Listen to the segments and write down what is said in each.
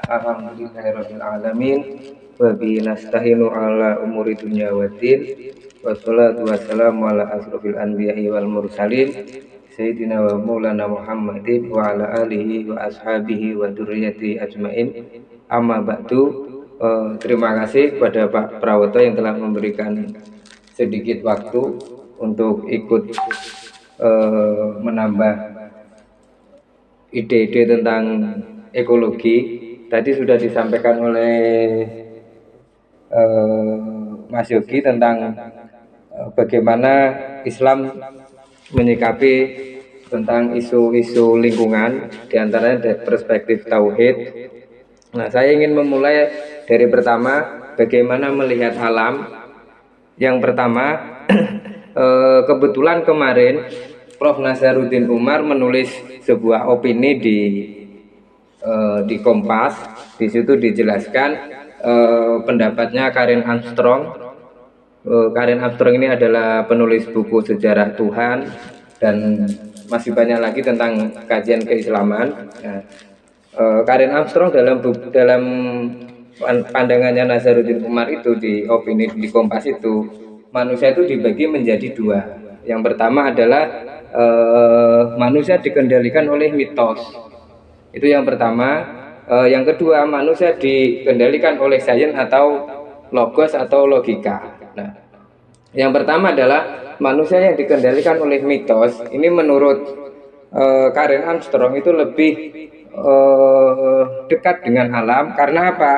Alhamdulillahirabbil alamin wa bihi nasta'inu ala umuri dunya waddin. Wassalatu wassalamu ala asrofil anbiya'i wal mursalin sayyidina wa maulana Muhammadin wa ala alihi wa ashabihi wa dzurriyyati ajmain. Amma ba'du. Terima kasih kepada Pak Prawoto yang telah memberikan sedikit waktu untuk ikut menambah ide-ide tentang ekologi. Tadi sudah disampaikan oleh Mas Yogi tentang bagaimana Islam menyikapi tentang isu-isu lingkungan, diantaranya dari perspektif tauhid. Nah, saya ingin memulai dari pertama, bagaimana melihat alam. Yang pertama, kebetulan kemarin Prof. Nazaruddin Umar menulis sebuah opini di Kompas. Di situ dijelaskan pendapatnya Karen Armstrong. Karen Armstrong ini adalah penulis buku Sejarah Tuhan dan masih banyak lagi tentang kajian keislaman. Nah, Karen Armstrong dalam pandangannya Nazaruddin Umar itu di opini di Kompas itu, manusia itu dibagi menjadi dua. Yang pertama adalah manusia dikendalikan oleh mitos. Itu yang pertama. Yang kedua, manusia dikendalikan oleh sains atau logos atau logika. Nah, yang pertama adalah manusia yang dikendalikan oleh mitos. Ini menurut Karen Armstrong itu lebih dekat dengan alam. Karena apa?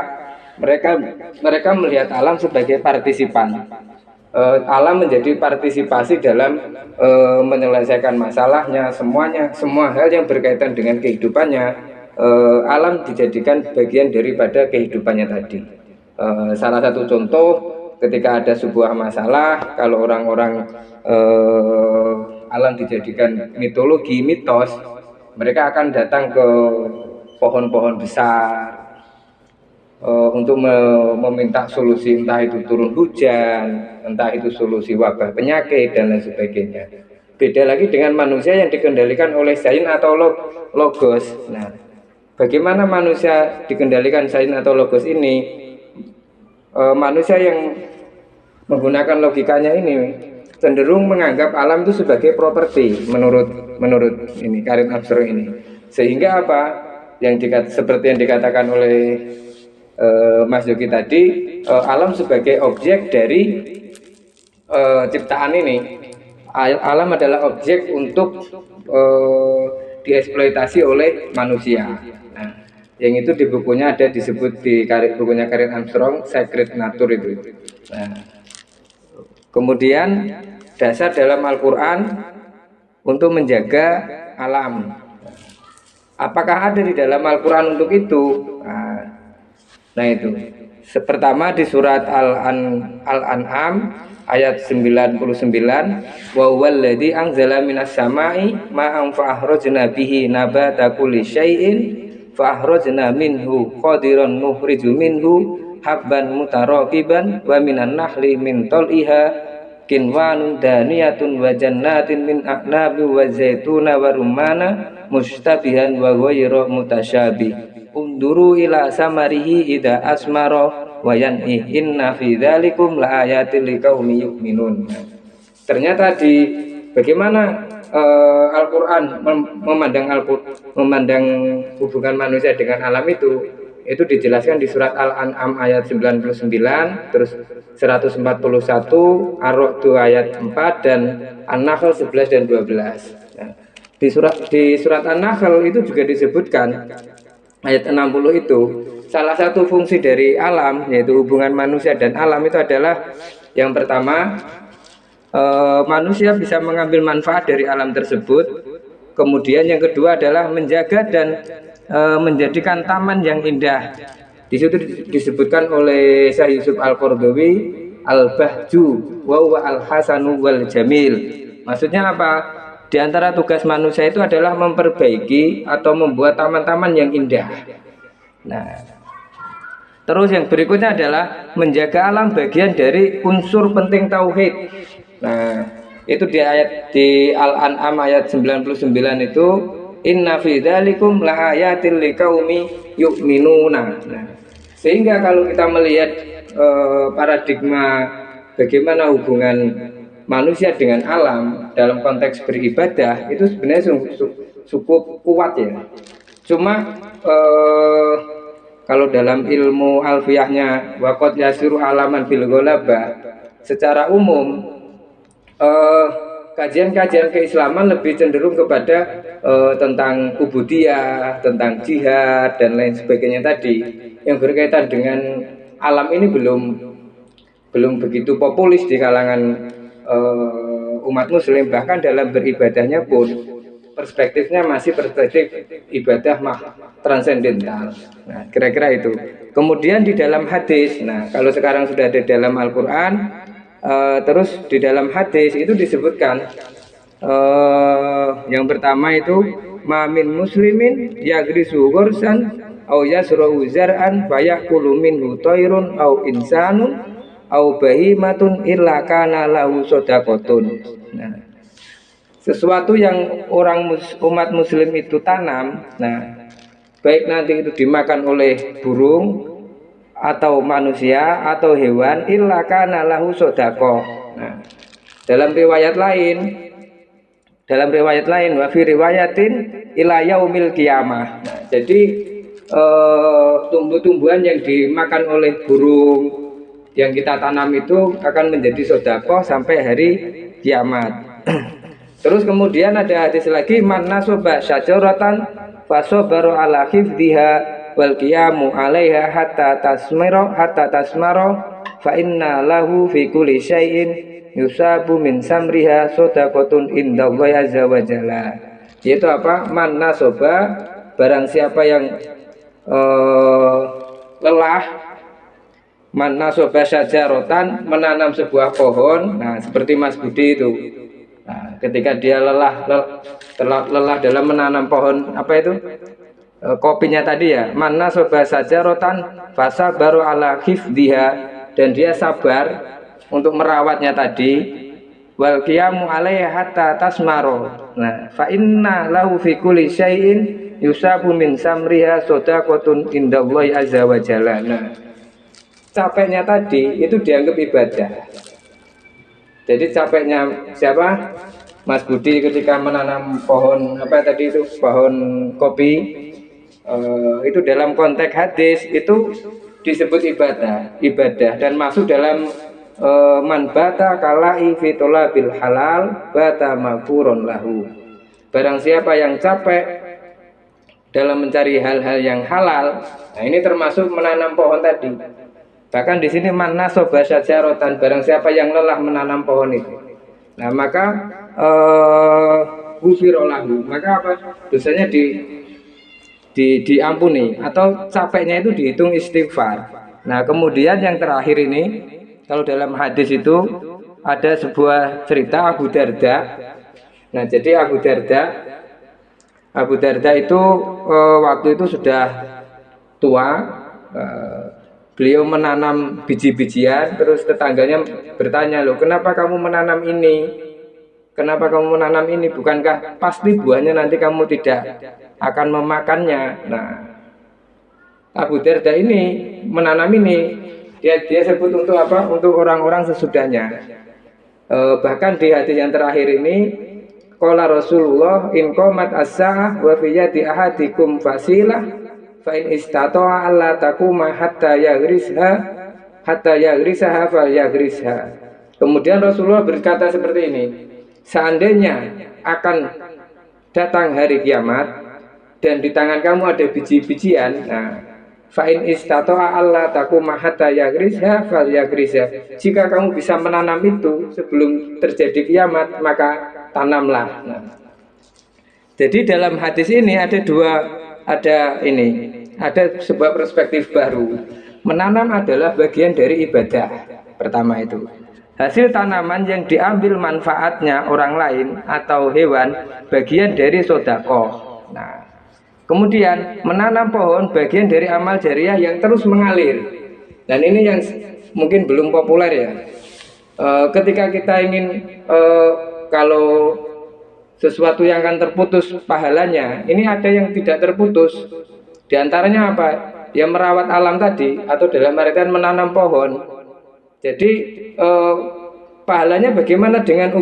Mereka melihat alam sebagai partisipan. Alam menjadi partisipasi dalam menyelesaikan masalahnya, semua hal yang berkaitan dengan kehidupannya. Alam dijadikan bagian daripada kehidupannya tadi. Salah satu contoh, ketika ada sebuah masalah, kalau orang-orang alam dijadikan mitologi, mitos, mereka akan datang ke pohon-pohon besar untuk meminta solusi, entah itu turun hujan, entah itu solusi wabah penyakit dan lain sebagainya. Beda lagi dengan manusia yang dikendalikan oleh sains atau logos. Nah, bagaimana manusia dikendalikan sains atau logos ini? Manusia yang menggunakan logikanya ini cenderung menganggap alam itu sebagai properti menurut ini Karen Armstrong ini. Sehingga apa? Seperti yang dikatakan oleh Mas Yogi tadi, alam sebagai objek dari ciptaan ini. Alam adalah objek untuk dieksploitasi oleh manusia. Nah, yang itu di bukunya ada disebut di bukunya Karen Armstrong, Sacred Nature itu. Nah, kemudian dasar dalam Al-Quran untuk menjaga alam. Apakah ada di dalam Al-Quran untuk itu? Nah itu. Pertama di surat Al-An'am ayat 99, wa huwallazi anzala minas sama'i ma'an fa akhrajna bihi nabata kulli syai'in fa akhrajna minhu qadiran nukhriju minhu habban mutaraqiban wa minan nahli min tal'iha kinwanun daniyatun wa jannatin min a'nabi wa zaituna wa rumana mustabihan wa ghayra mutasyabih unduru ila samarihi ida asmara wa yan'i inna fi dzalikum laayatil liqaumin yu'minun. Ternyata bagaimana Al-Qur'an memandang hubungan manusia dengan alam itu dijelaskan di surat Al-An'am ayat 99, terus 141, Ar-Ra'd ayat 4 dan An-Nahl 11 dan 12. Nah, di surat An-Nahl itu juga disebutkan ayat 60 itu, salah satu fungsi dari alam, yaitu hubungan manusia dan alam itu adalah yang pertama, manusia bisa mengambil manfaat dari alam tersebut. Kemudian yang kedua adalah menjaga dan menjadikan taman yang indah. Di situ disebutkan oleh Syekh Yusuf Al-Qaradawi, al-bahju wa huwa al-hasanu wal jamil. Maksudnya apa? Di antara tugas manusia itu adalah memperbaiki atau membuat taman-taman yang indah. Nah, terus yang berikutnya adalah menjaga alam, bagian dari unsur penting tauhid. Nah, itu di Al-An'am ayat 99 itu inna fi dzalikum laayatil liqaumi yu'minuna. Nah, sehingga kalau kita melihat paradigma bagaimana hubungan manusia dengan alam dalam konteks beribadah itu sebenarnya cukup kuat ya. Cuma kalau dalam ilmu alfiyahnya waqad yasiru alaman bil ghalaba, secara umum kajian-kajian keislaman lebih cenderung kepada tentang ubudiyah, tentang jihad dan lain sebagainya tadi yang berkaitan dengan alam ini belum begitu populis di kalangan umat muslim. Bahkan dalam beribadahnya pun perspektifnya masih perspektif ibadah transendental. Nah, kira-kira itu. Kemudian di dalam hadis, nah kalau sekarang sudah ada dalam Al-Quran, terus di dalam hadis itu disebutkan yang pertama itu mamin muslimin yagrisu ghursan au yasra'u zar'an fayakulu minhu tairun au insanun au bahimatun illa kana lahu shadaqatun. Nah, sesuatu yang umat muslim itu tanam, nah baik nanti itu dimakan oleh burung atau manusia atau hewan, illa kana lahu shadaqah. Nah, dalam riwayat lain wa fi riwayatin ila yaumil qiyamah. Nah, jadi tumbuh-tumbuhan yang dimakan oleh burung yang kita tanam itu akan menjadi sedekah sampai hari kiamat. Terus kemudian ada hadis lagi, man nasoba syajaratan fasobaru ala hifdhiha wal qiyamu 'alaiha hatta tasmaro fa inna lahu fi kulli syai'in yusabu min samriha shadaqatun indallahi azza wa jalla. Yaitu apa? Man nasoba, barang siapa yang lelah, man nasoba syajaratan, menanam sebuah pohon. Nah, seperti Mas Budi itu. Nah, ketika dia lelah dalam menanam pohon apa itu kopinya tadi ya, mana soba saja rotan fasa baru ala hifdhiha, dan dia sabar untuk merawatnya tadi, wal qiyamu alaiha hatta tasmaro. Nah, fa inna lahu fi kulli syai'in yusabu min samriha shadaqatun indallahi azza wa jalla. Nah, capeknya tadi itu dianggap ibadah. Jadi capeknya siapa? Mas Budi ketika menanam pohon apa tadi itu, pohon kopi, itu dalam konteks hadis itu disebut ibadah dan masuk dalam man bata kalai fitola bil halal bata maghfurun lahu. Barang siapa yang capek dalam mencari hal-hal yang halal, nah ini termasuk menanam pohon tadi. Bahkan di sini man nasoba syajaratan, barang siapa yang lelah menanam pohon itu, nah maka ghufirallahu, maka apa? Dosanya diampuni atau capeknya itu dihitung istighfar. Nah, kemudian yang terakhir ini, kalau dalam hadis itu ada sebuah cerita Abu Darda. Nah, jadi Abu Darda itu waktu itu sudah tua. Beliau menanam biji-bijian, terus tetangganya bertanya, loh kenapa kamu menanam ini? Kenapa kamu menanam ini? Bukankah pasti buahnya nanti kamu tidak akan memakannya? Nah, Abu Darda ini menanam ini, dia sebut untuk apa? Untuk orang-orang sesudahnya. Bahkan di hadis yang terakhir ini, qala Rasulullah in qomat as-sa'ah wa fi yadi ahadikum fasilah fa in istata'a alla taquma hatta yagrisaha falyagrisha. Kemudian Rasulullah berkata seperti ini, seandainya akan datang hari kiamat dan di tangan kamu ada biji-bijian, nah fa in istata'a alla taquma hatta yagrisha falyagrisha, jika kamu bisa menanam itu sebelum terjadi kiamat maka tanamlah. Nah, jadi dalam hadis ini ada sebuah perspektif baru. Menanam adalah bagian dari ibadah. Pertama itu, hasil tanaman yang diambil manfaatnya orang lain atau hewan bagian dari sedekah. Nah, kemudian menanam pohon bagian dari amal jariah yang terus mengalir. Dan ini yang mungkin belum populer ya. Ketika kita ingin kalau sesuatu yang akan terputus pahalanya. Ini ada yang tidak terputus. Di antaranya apa? Ya merawat alam tadi, atau dalam artian menanam pohon. Jadi pahalanya bagaimana dengan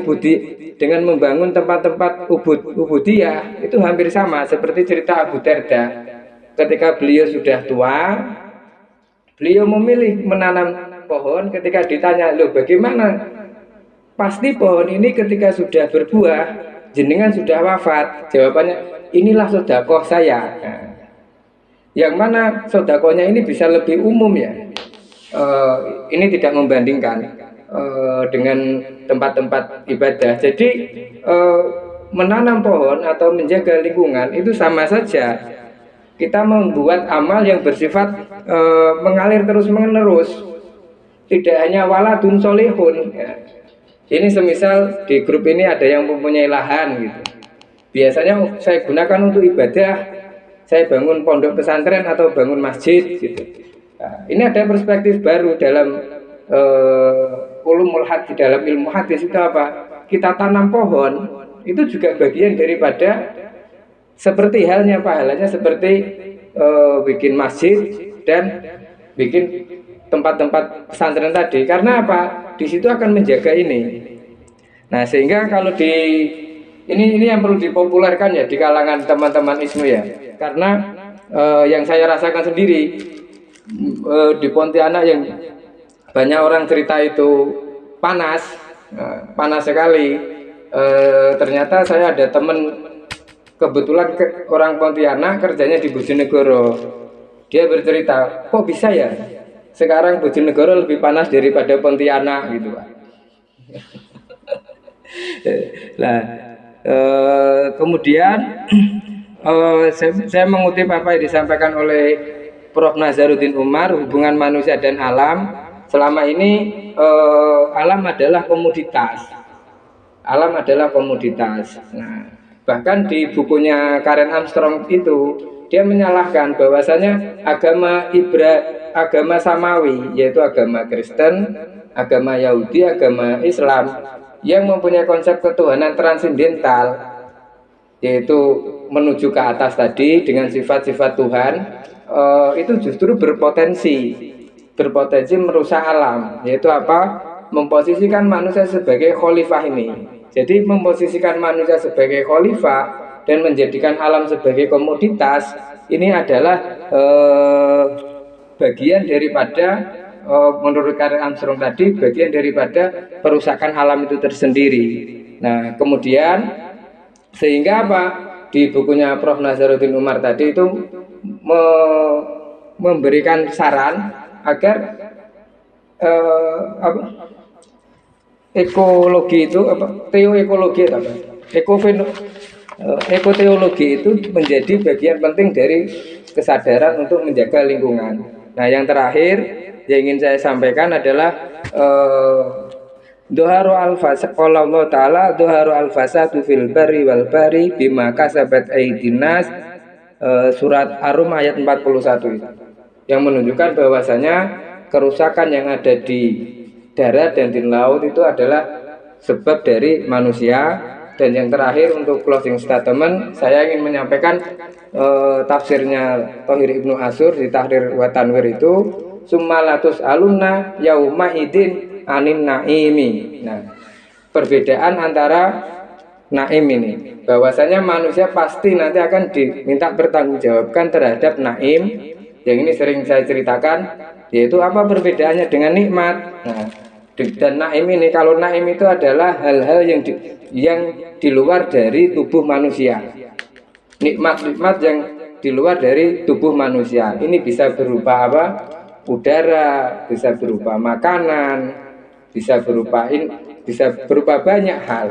dengan membangun tempat-tempat ubudiyah, itu hampir sama seperti cerita Abu Darda. Ketika beliau sudah tua, beliau memilih menanam pohon. Ketika ditanya, loh bagaimana? Pasti pohon ini ketika sudah berbuah, jenengan sudah wafat. Jawabannya, inilah sedekah saya. Nah, yang mana sedekahnya ini bisa lebih umum ya. Ini tidak membandingkan dengan tempat-tempat ibadah. Jadi menanam pohon atau menjaga lingkungan itu sama saja. Kita membuat amal yang bersifat mengalir terus-menerus. Tidak hanya waladun solehun ya. Ini semisal di grup ini ada yang mempunyai lahan gitu. Biasanya saya gunakan untuk ibadah. Saya bangun pondok pesantren atau bangun masjid gitu. Nah, ini ada perspektif baru dalam ulumul hadis, dalam ilmu hadis itu apa? Kita tanam pohon itu juga bagian daripada seperti halnya pahalanya seperti bikin masjid dan bikin tempat-tempat pesantren tadi. Karena apa? Di situ akan menjaga ini. Nah, sehingga kalau ini yang perlu dipopulerkan ya di kalangan teman-teman ISMU ya. Karena yang saya rasakan sendiri di Pontianak yang banyak orang cerita itu panas sekali. Ternyata saya ada teman kebetulan orang Pontianak kerjanya di Bojonegoro. Dia bercerita, kok bisa ya sekarang Bojonegoro lebih panas daripada Pontianak gitu Pak. Nah, kemudian saya mengutip apa yang disampaikan oleh Prof. Nazaruddin Umar, hubungan manusia dan alam. Selama ini alam adalah komoditas. Alam adalah komoditas. Nah, bahkan di bukunya Karen Armstrong itu dia menyalahkan bahwasanya agama samawi, yaitu agama Kristen, agama Yahudi, agama Islam yang mempunyai konsep ketuhanan transendental, yaitu menuju ke atas tadi dengan sifat-sifat Tuhan, itu justru berpotensi merusak alam, yaitu apa? Memposisikan manusia sebagai khalifah ini. Jadi memposisikan manusia sebagai khalifah dan menjadikan alam sebagai komoditas, ini adalah bagian daripada menurut Karen Armstrong tadi, bagian daripada perusakan alam itu tersendiri. Nah, kemudian sehingga apa? Di bukunya Prof. Nazaruddin Umar tadi itu memberikan saran agar ekologi itu ekoteologi itu menjadi bagian penting dari kesadaran untuk menjaga lingkungan. Nah, yang terakhir yang ingin saya sampaikan adalah Doharu al-fasad, qala Allah Ta'ala Doharu al-fasadu fil bari wal bari bima kasabat aidinas, surat Ar-Rum ayat 41 itu, yang menunjukkan bahwasanya kerusakan yang ada di darat dan di laut itu adalah sebab dari manusia. Dan yang terakhir untuk closing statement, saya ingin menyampaikan tafsirnya Thohir Ibnu Asyur di Tahrir wa Tanwir itu, summalatus alunna yauma idin anin naimi. Nah, perbedaan antara naim ini, bahwasanya manusia pasti nanti akan diminta bertanggungjawabkan terhadap naim, yang ini sering saya ceritakan, yaitu apa perbedaannya dengan nikmat. Nah, dan naim ini, kalau naim itu adalah hal-hal yang di luar dari tubuh manusia. Nikmat-nikmat yang di luar dari tubuh manusia. Ini bisa berupa apa? Udara, bisa berupa makanan, bisa berupa banyak hal.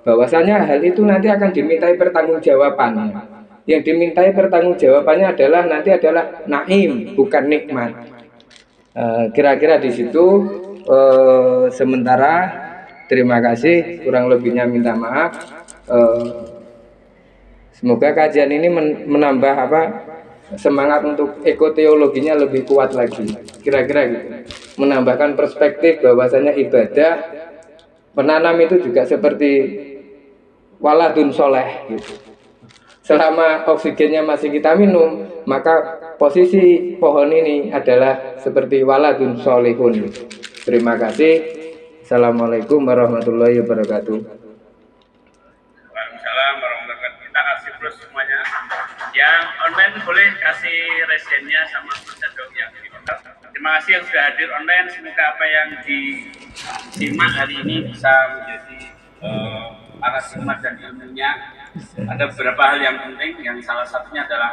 Bahwasanya hal itu nanti akan dimintai pertanggungjawabannya. Yang dimintai pertanggungjawabannya adalah naim, bukan nikmat. Kira-kira di situ. Sementara terima kasih, kurang lebihnya minta maaf. Semoga kajian ini menambah semangat untuk ekoteologinya lebih kuat lagi. Kira-kira gitu. Menambahkan perspektif bahwasanya ibadah menanam itu juga seperti waladun soleh gitu. Selama oksigennya masih kita minum, maka posisi pohon ini adalah seperti waladun solihun. Terima kasih. Assalamualaikum warahmatullahi wabarakatuh. Waalaikumsalam warahmatullahi wabarakatuh. Kita kasih plus semuanya. Yang online boleh kasih resennya sama Dok yang di hotel. Terima kasih yang sudah hadir online. Semoga apa yang disimak hari ini bisa menjadi arah hikmat dan ilmunya. Ada beberapa hal yang penting, yang salah satunya adalah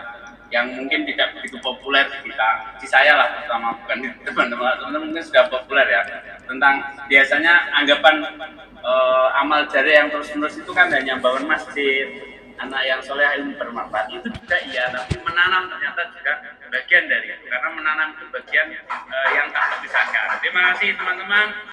yang mungkin tidak begitu populer di saya lah, terutama bukan di teman-teman mungkin sudah populer ya, tentang biasanya anggapan amal jariah yang terus-menerus itu kan hanya bangun masjid, anak yang soleh ilmu bermanfaat, itu juga iya, tapi menanam ternyata juga bagian dari itu, karena menanam itu bagian yang tak terpisahkan. Terima kasih teman-teman.